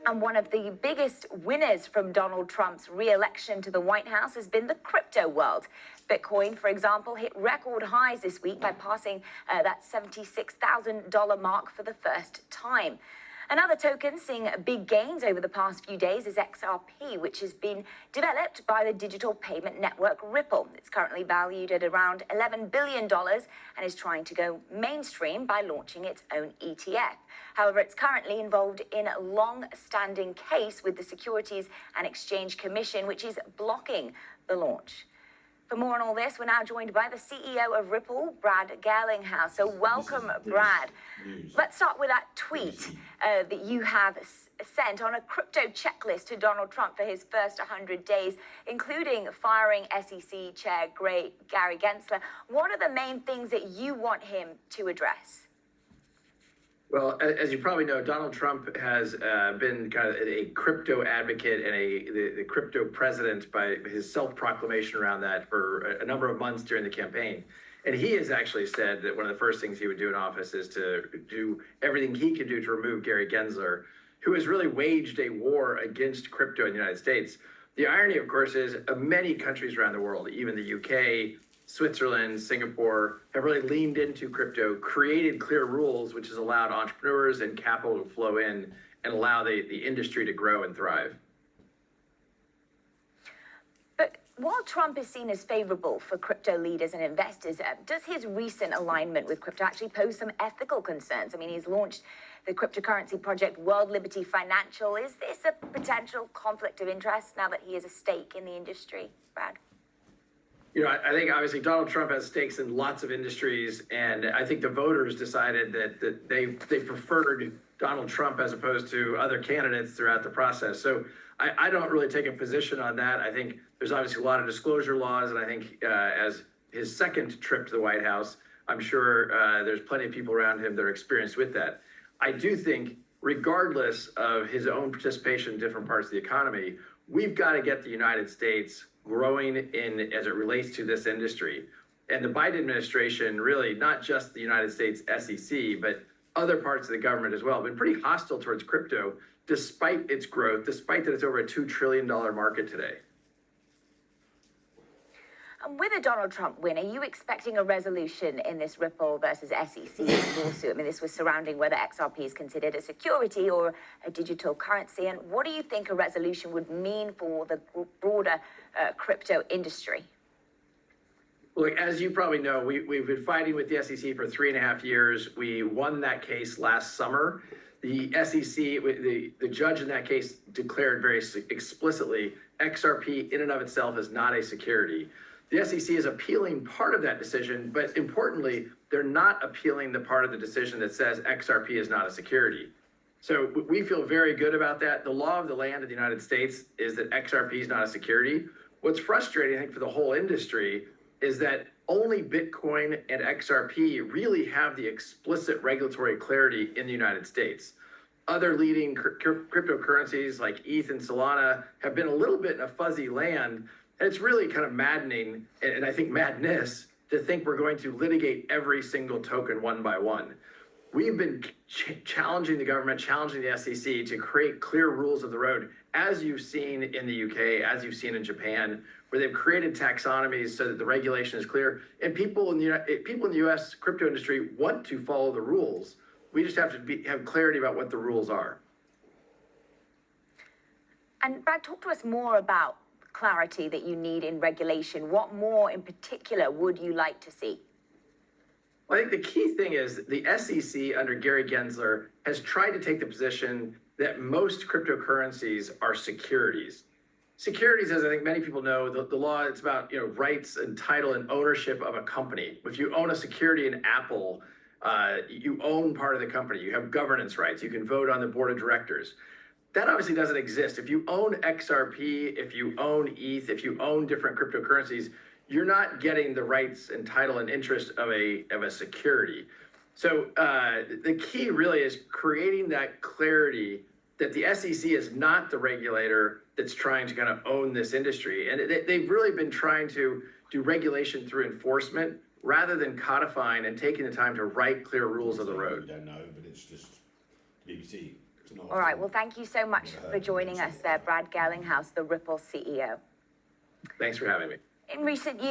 And one of the biggest winners from Donald Trump's re-election to the White House has been the crypto world. Bitcoin, for example, hit record highs this week by passing that $76,000 mark for the first time. Another token seeing big gains over the past few days is XRP, which has been developed by the digital payment network Ripple. It's currently valued at around $11 billion and is trying to go mainstream by launching its own ETF. However, it's currently involved in a long-standing case with the Securities and Exchange Commission, which is blocking the launch. For more on all this, we're now joined by the CEO of Ripple, Brad Garlinghouse. So welcome, Brad. Let's start with that tweet that you have sent on a crypto checklist to Donald Trump for his first 100 days, including firing SEC Chair Gary Gensler. What are the main things that you want him to address? Well, as you probably know, Donald Trump has been kind of a crypto advocate and the crypto president by his self-proclamation around that for a number of months during the campaign. And he has actually said that one of the first things he would do in office is to do everything he could do to remove Gary Gensler, who has really waged a war against crypto in the United States. The irony, of course, is many countries around the world, even the UK, Switzerland, Singapore, have really leaned into crypto, created clear rules, which has allowed entrepreneurs and capital to flow in and allow the industry to grow and thrive. But while Trump is seen as favorable for crypto leaders and investors, does his recent alignment with crypto actually pose some ethical concerns? I mean, he's launched the cryptocurrency project World Liberty Financial. Is this a potential conflict of interest now that he has a stake in the industry, Brad? You know, I think obviously Donald Trump has stakes in lots of industries, and I think the voters decided that they preferred Donald Trump as opposed to other candidates throughout the process. So I don't really take a position on that. I think there's obviously a lot of disclosure laws, and I think as his second trip to the White House, I'm sure there's plenty of people around him that are experienced with that. I do think, regardless of his own participation in different parts of the economy, we've got to get the United States growing in as it relates to this industry. And the Biden administration, really not just the United States SEC, but other parts of the government as well, have been pretty hostile towards crypto, despite its growth, despite that it's over a $2 trillion market today. And with a Donald Trump win, are you expecting a resolution in this Ripple versus SEC lawsuit? I mean, this was surrounding whether XRP is considered a security or a digital currency. And what do you think a resolution would mean for the broader crypto industry? Well, as you probably know, we've been fighting with the SEC for 3.5 years. We won that case last summer. The SEC, the judge in that case declared very explicitly, XRP in and of itself is not a security. The SEC is appealing part of that decision, but importantly, they're not appealing the part of the decision that says XRP is not a security. So we feel very good about that. The law of the land of the United States is that XRP is not a security. What's frustrating, I think, for the whole industry is that only Bitcoin and XRP really have the explicit regulatory clarity in the United States. Other leading cryptocurrencies like ETH and Solana have been a little bit in a fuzzy land. And it's really kind of maddening, and I think madness, to think we're going to litigate every single token one by one. We've been challenging the government, challenging the SEC to create clear rules of the road, as you've seen in the UK, as you've seen in Japan, where they've created taxonomies so that the regulation is clear. And people in the US crypto industry want to follow the rules. We just have to have clarity about what the rules are. And Brad, talk to us more about clarity that you need in regulation. What more in particular would you like to see? Well, I think the key thing is the SEC under Gary Gensler has tried to take the position that most cryptocurrencies are securities. Securities, as I think many people know, the law, it's about rights and title and ownership of a company. If you own a security in Apple, you own part of the company. You have governance rights. You can vote on the board of directors. That obviously doesn't exist. If you own XRP, if you own ETH, if you own different cryptocurrencies, you're not getting the rights and title and interest of a security. So the key really is creating that clarity that the SEC is not the regulator that's trying to kind of own this industry. And they've really been trying to do regulation through enforcement rather than codifying and taking the time to write clear rules of the road. We don't know, but it's just BBC. All right. Well, thank you so much for joining us there, Brad Garlinghouse, the Ripple CEO. Thanks for having me. In recent years,